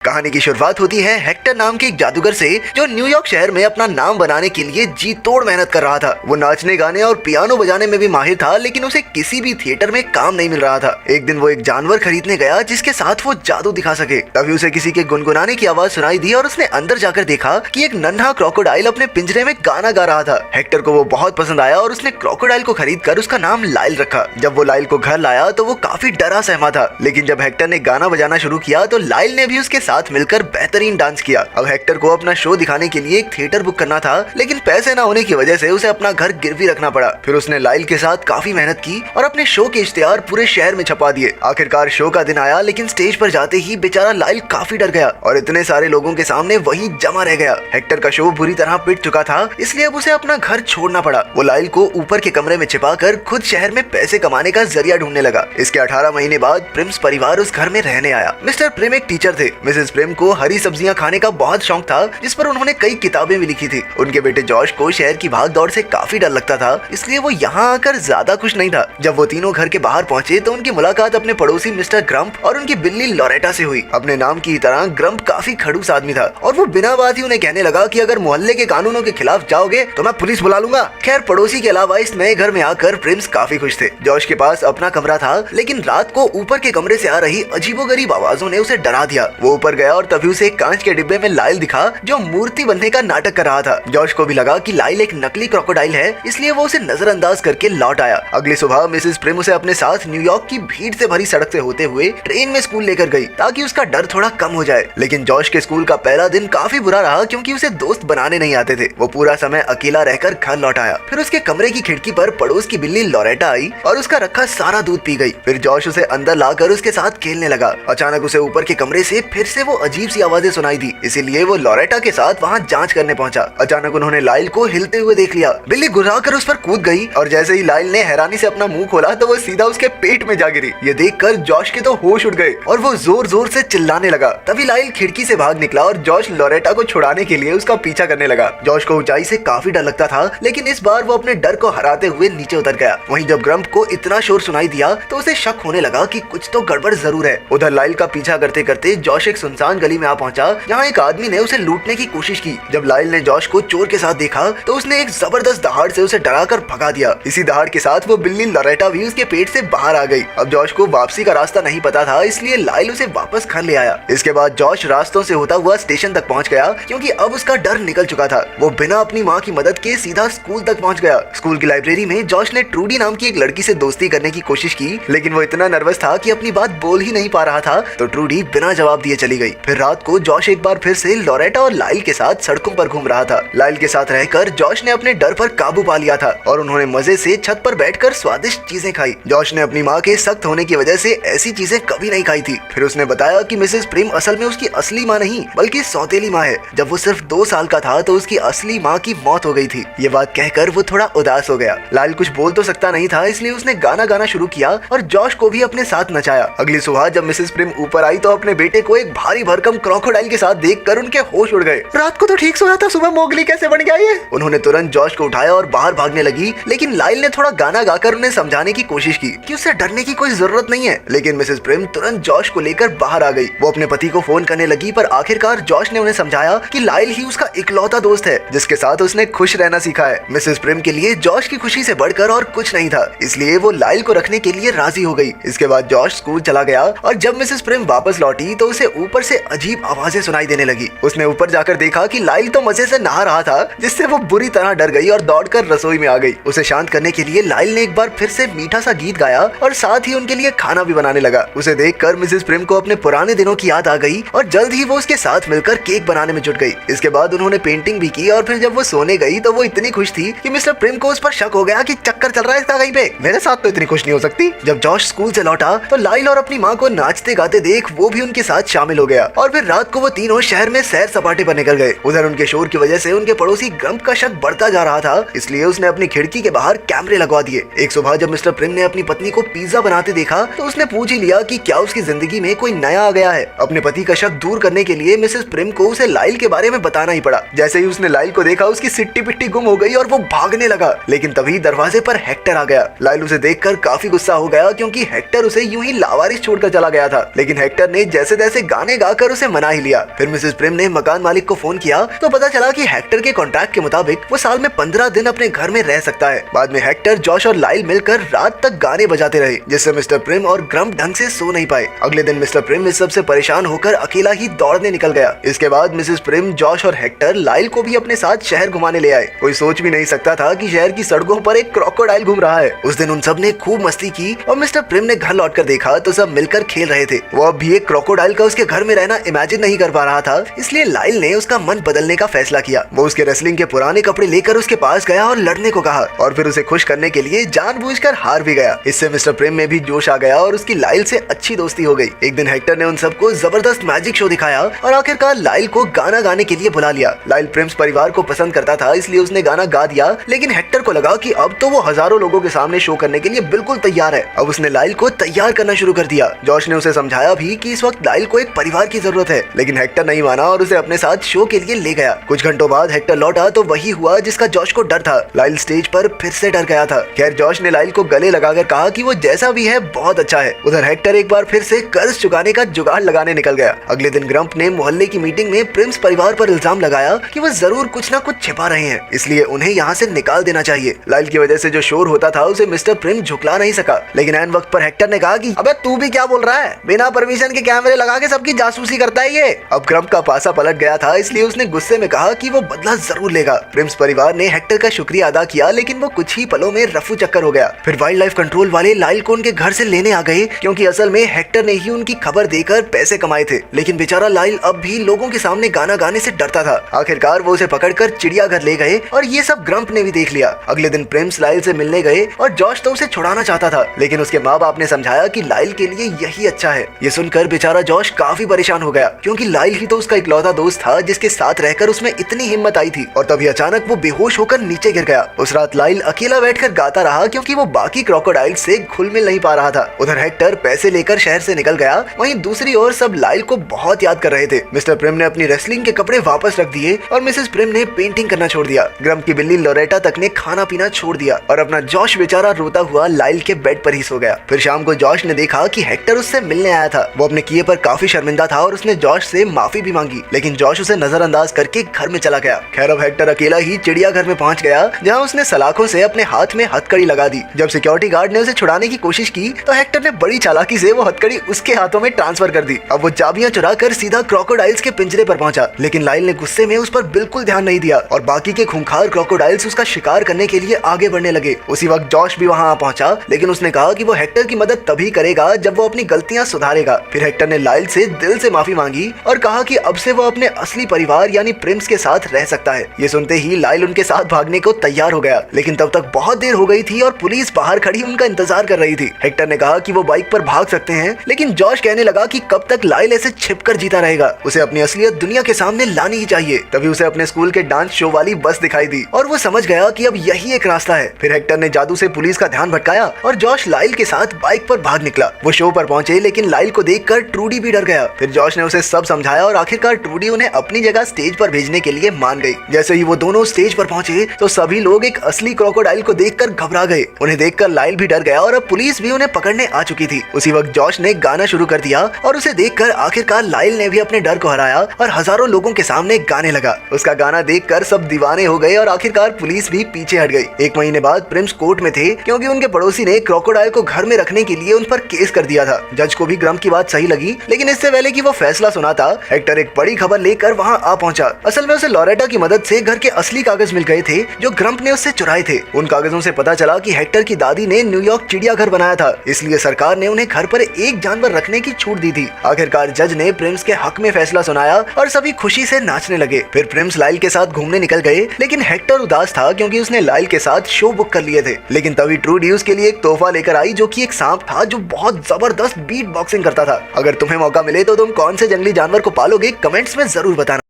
कहानी की शुरुआत होती है हेक्टर नाम के एक जादूगर से, जो न्यूयॉर्क शहर में अपना नाम बनाने के लिए जी तोड़ मेहनत कर रहा था। वो नाचने गाने और पियानो बजाने में भी माहिर था, लेकिन उसे किसी भी थिएटर में काम नहीं मिल रहा था। एक दिन वो एक जानवर खरीदने गया जिसके साथ वो जादू दिखा सके। तभी उसे किसी के गुनगुनाने की आवाज सुनाई दी और उसने अंदर जाकर देखा कि एक नन्हा क्रोकोडाइल अपने पिंजरे में गाना गा रहा था। हेक्टर को वो बहुत पसंद आया और उसने क्रोकोडाइल को खरीद कर उसका नाम लाइल रखा। जब वो लाइल को घर लाया तो वो काफी डरा सहमा था, लेकिन जब हेक्टर ने गाना बजाना शुरू किया तो लाइल ने भी उसके साथ मिलकर बेहतरीन डांस किया। अब हेक्टर को अपना शो दिखाने के लिए एक थिएटर बुक करना था, लेकिन पैसे न होने की वजह से उसे अपना घर गिरवी रखना पड़ा। फिर उसने लाइल के साथ काफी मेहनत की और अपने शो के इश्तेहार पूरे शहर में छपा दिए। आखिरकार शो का दिन आया, लेकिन स्टेज पर जाते ही बेचारा लाइल काफी डर गया और इतने सारे लोगों के सामने वहीं जमा रह गया। हेक्टर का शो बुरी तरह पिट चुका था, इसलिए अब उसे अपना घर छोड़ना पड़ा। वो लाइल को ऊपर के कमरे में छिपाकर खुद शहर में पैसे कमाने का जरिया ढूंढने लगा। इसके 18 महीने बाद प्रिम्स परिवार उस घर में रहने आया। मिस्टर प्रिम एक टीचर थे। मिसेस प्रिम को हरी सब्जियां खाने का बहुत शौक था, जिस पर उन्होंने कई किताबें भी लिखी थी। उनके बेटे जॉश को शहर की भाग दौड़ से काफी डर लगता था, इसलिए वो यहाँ आकर ज्यादा खुश नहीं था। जब वो तीनों घर के बाहर पहुंचे तो उनकी मुलाकात अपने पड़ोसी मिस्टर ग्रम्प और उनकी बिल्ली लॉरेटा से हुई। अपने नाम की तरह ग्रम्प काफी खड़ूस आदमी था और वो बिना बात ही उन्हें कहने लगा कि अगर मोहल्ले के कानूनों के खिलाफ जाओगे तो मैं पुलिस बुला लूंगा। खैर, पड़ोसी के अलावा इस नए घर में आकर प्रिम्स काफी खुश थे। जॉश के पास अपना कमरा था, लेकिन रात को ऊपर के कमरे से आ रही अजीबोगरीब आवाजों ने उसे डरा दिया। वो ऊपर गया और तभी उसे एक कांच के डिब्बे में लाइल दिखा, जो मूर्ति बनने का नाटक कर रहा था। जॉश को भी लगा कि लाइल एक नकली क्रोकोडाइल है, इसलिए वो उसे नजरअंदाज करके लौट आया। अगली सुबह मिसेस प्रिम उसे अपने साथ न्यूयॉर्क की भीड़ से भरी सड़क से होते हुए ट्रेन में स्कूल लेकर गई, ताकि उसका डर थोड़ा कम हो जाए। लेकिन जॉश के स्कूल का पहला दिन काफी बुरा रहा, क्योंकि उसे दोस्त बनाने नहीं आते थे। वो पूरा समय अकेला रहकर घर लौट आया। फिर उसके कमरे की खिड़की पर पड़ोस की बिल्ली लॉरेटा आई और उसका रखा सारा दूध पी गई। फिर जॉश उसे अंदर लाकर उसके साथ खेलने लगा। अचानक उसे ऊपर के कमरे से फिर से वो अजीब सी आवाजें सुनाई दी, इसीलिए वो लॉरेटा के साथ वहाँ जांच करने पहुंचा। अचानक उन्होंने लाइल को हिलते हुए देख लिया। बिल्ली गुर्राकर उस पर कूद गई और जैसे ही लाइल ने हैरानी से अपना मुंह खोला तो वो सीधा उसके पेट में जा गिरी। ये देखकर जॉश के तो होश उड़ गए और वो जोर जोर से चिल्लाने लगा। तभी लाइल खिड़की से भाग निकला और जॉश लॉरेटा को छुड़ाने के लिए उसका पीछा करने लगा। जॉश को ऊंचाई से काफी डर लगता था, लेकिन इस बार वो अपने डर को हराते हुए नीचे उतर गया। वहीं जब ग्रम्प को इतना शोर सुनाई दिया तो उसे शक होने लगा कि कुछ तो गड़बड़ जरूर है। उधर लाइल का पीछा करते करते जॉश एक सुनसान गली में आ पहुंचा, जहां एक आदमी ने उसे लूटने की कोशिश की। जब लाइल ने जॉश को चोर के साथ देखा तो उसने एक जबरदस्त दहाड़ से उसे डराकर भगा दिया। इसी दहाड़ के साथ वो बिल्ली लॉरेटा भी उसके पेट से बाहर आ गई। अब जॉश को वापसी का रास्ता नहीं पता था, इसलिए लाइल उसे वापस घर ले आया। इसके बाद जॉश रास्तों से होता हुआ स्टेशन तक पहुंच गया, क्योंकि अब उसका डर निकल चुका था। वो बिना अपनी माँ की मदद के सीधा स्कूल तक पहुंच गया। स्कूल की लाइब्रेरी में जॉश ने ट्रूडी नाम की एक लड़की से दोस्ती करने की कोशिश की, लेकिन वो इतना नर्वस था कि अपनी बात बोल ही नहीं पा रहा था, तो ट्रूडी बिना जवाब दिए चली गई। फिर रात को जॉश एक बार फिर से लॉरेटा और लाइल के साथ सड़कों पर घूम रहा था। लाइल के साथ रहकर जॉश ने अपने डर पर काबू पा लिया था और उन्होंने मजे से छत पर बैठकर स्वादिष्ट चीजें खाई। जॉश ने अपनी माँ के सख्त होने की वजह से ऐसी चीजें कभी नहीं खाई थी। फिर उसने बताया कि मिसेस प्रिम असल में उसकी असली माँ नहीं, बल्कि सौतेली माँ है। जब वो सिर्फ 2 साल का था तो उसकी असली माँ की मौत हो गई थी। ये बात कहकर वो थोड़ा उदास हो गया। लाइल कुछ बोल तो सकता नहीं था, इसलिए उसने गाना गाना शुरू किया और जॉश को भी अपने साथ नचाया। अगली सुबह जब मिसेस प्रिम ऊपर आई तो अपने बेटे को एक भारी भरकम क्रोकोडाइल के साथ देखकर उनके होश उड़ गए। रात को तो ठीक सोया था, सुबह मोगली कैसे बन गया ये? उन्होंने तुरंत जॉश को उठाया और बाहर भागने लगी, लेकिन लाइल ने थोड़ा गाना गाकर उन्हें समझाने की कोशिश की कि उससे डरने की कोई जरूरत नहीं है। लेकिन मिसेस प्रिम तुरंत जॉश को लेकर बाहर आ गई। वो अपने पति को फोन करने लगी, पर आखिरकार जॉश ने उन्हें समझाया कि लाइल ही उसका इकलौता दोस्त है, जिसके साथ उसने खुश रहना सीखा है। मिसेस प्रिम के लिए जॉश की खुशी से बढ़कर और कुछ नहीं था, इसलिए वो लाइल को रखने के लिए राजी हो गई। इसके बाद जॉश स्कूल चला गया और जब मिसेस प्रिम वापस लौटी तो उसे ऊपर से अजीब आवाजें सुनाई देने लगी। उसने ऊपर जाकर देखा कि लाइल तो मजे से नहा रहा था, जिससे वो बुरी तरह डर गई और दौड़कर रसोई में आ गई। उसे शांत करने के लिए लाइल ने एक बार फिर से मीठा सा गीत गाया और साथ ही उनके लिए खाना भी बनाने लगा। उसे देखकर मिसेस प्रिम को अपने पुराने दिनों की याद आ गई और जल्द ही वो उसके साथ मिलकर केक बनाने में जुट गई। इसके बाद उन्होंने पेंटिंग भी की और फिर जब वो सोने गई तो वो इतनी खुश थी कि मिस्टर प्रिम को उस पर शक हो गया कि चक्कर चल रहा है इसका कहीं पे। मेरे साथ तो इतनी खुश नहीं हो सकती। जब जॉश स्कूल से लौटा तो लाइल और अपनी माँ को नाचते गाते देख वो भी उनके साथ शामिल हो गया और फिर रात को वो तीनों शहर में सैर सपाटे पर निकल गए। उधर उनके शोर की वजह से उनके पड़ोसी ग्रम्प का शक बढ़ता जा रहा था, इसलिए उसने अपनी खिड़की के बाहर कैमरे लगवा दिए। एक सुबह जब मिस्टर प्रिम ने अपनी पत्नी को पिज्जा बनाते देखा तो उसने पूछ ही लिया कि क्या उसकी जिंदगी में कोई नया आ गया है। अपने पति का शक दूर करने के लिए मिसेस प्रिम को उसे लाइल के बारे में बताना ही पड़ा। जैसे ही उसने लाइल को देखा उसकी सिट्टी पिट्टी गुम हो गई और वो भागने लगा, लेकिन तभी दरवाजे पर हेक्टर आ गया। लाइल उसे देखकर काफी गुस्सा हो गया, क्योंकि हेक्टर उसे यूं ही लावारिस छोड़कर चला गया था। लेकिन हेक्टर ने जैसे तैसे गाने गाने गाकर उसे मना ही लिया। फिर मिसेस प्रिम ने मकान मालिक को फोन किया तो पता चला कि हेक्टर के कॉन्ट्रैक्ट के मुताबिक वो साल में 15 दिन अपने घर में रह सकता है। बाद में हेक्टर, जॉश और लाइल मिलकर रात तक गाने बजाते रहे, जिससे मिस्टर प्रिम और ग्रम्प ढंग से सो नहीं पाए। अगले दिन मिस्टर प्रिम इस सबसे परेशान होकर अकेला ही दौड़ने निकल गया। इसके बाद मिसेस प्रिम, जॉश और हेक्टर लाइल को भी अपने साथ शहर घुमाने ले आए। कोई सोच भी नहीं सकता था कि शहर की सड़कों पर एक क्रोकोडाइल घूम रहा है। उस दिन उन सब ने खूब मस्ती की और मिस्टर प्रिम ने घर लौटकर देखा तो सब मिलकर खेल रहे थे। वो अब भी एक क्रोकोडाइल का उसके घर में रहना इमेजिन नहीं कर पा रहा था, इसलिए लाइल ने उसका मन बदलने का फैसला किया। वो उसके रेसलिंग के पुराने कपड़े लेकर उसके पास गया और लड़ने को कहा और फिर उसे खुश करने के लिए जानबूझकर हार भी गया। इससे मिस्टर प्रिम में भी जोश आ गया और उसकी लाइल से अच्छी दोस्ती हो गई। एक दिन हेक्टर ने उन सबको जबरदस्त मैजिक शो दिखाया और आखिरकार लाइल को गाना गाने के लिए बुला लिया। लाइल प्रिम्स परिवार को पसंद करता था, इसलिए उसने गाना गा दिया, लेकिन हेक्टर को लगा कि अब तो वो हजारों लोगों के सामने शो करने के लिए बिल्कुल तैयार है। अब उसने लाइल को तैयार करना शुरू कर दिया। जॉश ने उसे समझाया भी कि इस वक्त लाइल को एक परिवार की जरूरत है, लेकिन हेक्टर नहीं माना और उसे अपने साथ शो के लिए ले गया। कुछ घंटों बाद हेक्टर लौटा तो वही हुआ जिसका जॉश को डर था। लाइल स्टेज पर फिर से डर गया था। खैर, जॉश ने लाइल को गले लगाकर कहा कि वो जैसा भी है बहुत अच्छा है। उधर हेक्टर एक बार फिर से कर्ज चुकाने का जुगाड़ लगाने निकल गया। अगले दिन ग्रम्प ने मोहल्ले की मीटिंग में प्रिम्स परिवार पर इल्जाम लगाया कि वो जरूर कुछ न कुछ छिपा रहे हैं, इसलिए उन्हें यहाँ से निकाल देना चाहिए। लाइल की वजह से जो शोर होता था उसे मिस्टर प्रिम झुकला नहीं सका, लेकिन ऐन वक्त पर हेक्टर ने कहा कि अबे तू भी क्या बोल रहा है, बिना परमिशन के कैमरे लगा के सबकी जासूसी करता है ये। अब ग्रम्प का पासा पलट गया था, इसलिए उसने गुस्से में कहा कि वो बदला जरूर लेगा। प्रिम्स परिवार ने हेक्टर का शुक्रिया अदा किया, लेकिन वो कुछ ही पलों में रफू चक्कर हो गया। फिर वाइल्ड लाइफ कंट्रोल वाले लाइल को उनके घर से लेने आ गए, क्योंकि असल में हेक्टर ने ही उनकी खबर देकर पैसे कमाए थे। लेकिन बेचारा लाइल अब भी लोगों के सामने गाना गाने से डरता था। आखिरकार वो उसे पकड़कर चिड़ियाघर ले गए और ये सब ग्रम्प ने भी देख लिया। अगले दिन प्रिम्स लाइल से मिलने गए और जॉश तो उसे छुड़ाना चाहता था, लेकिन उसके माँ बाप ने समझाया कि लाइल के लिए यही अच्छा है। ये सुनकर बेचारा जॉश काफी परेशान हो गया, क्योंकि लाइल ही तो उसका इकलौता दोस्त था जिसके साथ रहकर उसमें इतनी हिम्मत आई थी। और तभी अचानक वो बेहोश होकर नीचे गिर गया। उस रात लाइल अकेला बैठकर गाता रहा, क्योंकि वो बाकी क्रोकोडाइल से घुल मिल नहीं पा रहा था। उधर हेक्टर पैसे लेकर शहर से निकल गया, वहीं दूसरी ओर सब लाइल को बहुत याद कर रहे थे। मिस्टर प्रिम ने अपनी रेसलिंग के कपड़े वापस रख दिए और मिसेस प्रिम ने पेंटिंग करना छोड़ दिया। ग्रम्प की बिल्ली लोरेटा तक ने खाना पीना छोड़ दिया और अपना जॉश बेचारा रोता हुआ लाइल के बेड पर ही सो गया। फिर शाम को जॉश ने देखा कि हेक्टर उससे मिलने आया था। वो अपने किए पर काफी शर्मिंदा था और उसने जॉश से माफी भी मांगी, लेकिन जॉश उसे नजरअंदाज करके घर में चला गया। खैर, अब हेक्टर अकेला ही चिड़ियाघर में पहुंच गया, जहां उसने सलाखों से अपने हाथ में हथकड़ी लगा दी। जब सिक्योरिटी गार्ड ने उसे छुड़ाने की कोशिश की तो हेक्टर ने बड़ी चालाकी से वो हथकड़ी उसके हाथों में ट्रांसफर कर दी। अब वो चाबियां चुरा कर सीधा क्रोकोडाइल्स के पिंजरे पर पहुंचा, लेकिन लाइल ने गुस्से में उस पर बिल्कुल ध्यान नहीं दिया और बाकी के खूंखार क्रोकोडाइल्स उसका शिकार करने के लिए आगे बढ़ने लगे। उसी वक्त जॉश भी वहां आ पहुंचा, लेकिन उसने कहा कि वो हेक्टर की मदद तभी करेगा जब वो अपनी गलतियां सुधारेगा। फिर हेक्टर ने लाइल से दिल से माफी मांगी और कहा कि अब से वो अपने असली परिवार यानी प्रिम्स के साथ रह सकता है। ये सुनते ही लाइल उनके साथ भागने को तैयार हो गया, लेकिन तब तक बहुत देर हो गई थी और पुलिस बाहर खड़ी उनका इंतजार कर रही थी। हेक्टर ने कहा कि वो बाइक पर भाग सकते हैं, लेकिन जॉश कहने लगा कि कब तक लाइल ऐसे छिपकर जीता रहेगा, उसे अपनी असलियत दुनिया के सामने लानी ही चाहिए। तभी उसे अपने स्कूल के डांस शो वाली बस दिखाई दी और वो समझ गया कि अब यही एक रास्ता है। फिर हेक्टर ने जादू से पुलिस का ध्यान भटकाया और जॉश लाइल के साथ बाइक पर भाग निकला। वो शो पर पहुंचे, लेकिन लाइल को देखकर ट्रूडी भी डर गया। फिर जॉश ने उसे सब समझाया और आखिरकार ट्रूडी उन्हें अपनी जगह स्टेज पर भेजने के लिए मान गई। जैसे ही वो दोनों स्टेज पर पहुंचे तो सभी लोग एक असली क्रोकोडाइल को देखकर घबरा गए। उन्हें देखकर लाइल भी डर गया और अब पुलिस भी उन्हें पकड़ने आ चुकी थी। उसी वक्त जॉश ने गाना शुरू कर दिया और उसे देखकर आखिरकार लाइल ने भी अपने डर को हराया और हजारों लोगों के सामने गाने लगा। उसका गाना देखकर सब दीवाने हो गए और आखिरकार पुलिस भी पीछे हट गई। एक महीने बाद प्रिम्स कोर्ट में थे, क्योंकि उनके पड़ोसी ने क्रोकोडाइल को घर में रखने के लिए उन पर केस कर दिया था। जज को भी ग्रम्प की बात सही लगी, लेकिन इससे पहले कि वो फैसला सुनाता, हेक्टर एक बड़ी खबर लेकर वहां आ पहुंचा। असल में उसे लोरेटा की मदद से घर के असली कागज मिल गए थे जो ग्रम्प ने उससे चुराए थे। उन कागजों से पता चला कि हेक्टर की दादी ने न्यूयॉर्क चिड़ियाघर बनाया था, इसलिए सरकार ने उन्हें घर पर एक जानवर रखने की छूट दी थी। आखिरकार जज ने प्रिम्स के हक में फैसला सुनाया और सभी खुशी से नाचने लगे। फिर प्रिम्स लाइल के साथ घूमने निकल गए, लेकिन हेक्टर उदास था क्योंकि उसने लाइल के साथ शो बुक कर लिए थे। लेकिन तभी ट्रूडी उसके लिए एक तोहफा लेकर आई, जो कि एक सांप था जो बहुत जबरदस्त बीट बॉक्सिंग करता था। अगर तुम्हें मौका मिले तो तुम कौन से जंगली जानवर को पालोगे, कमेंट्स में जरूर बताना।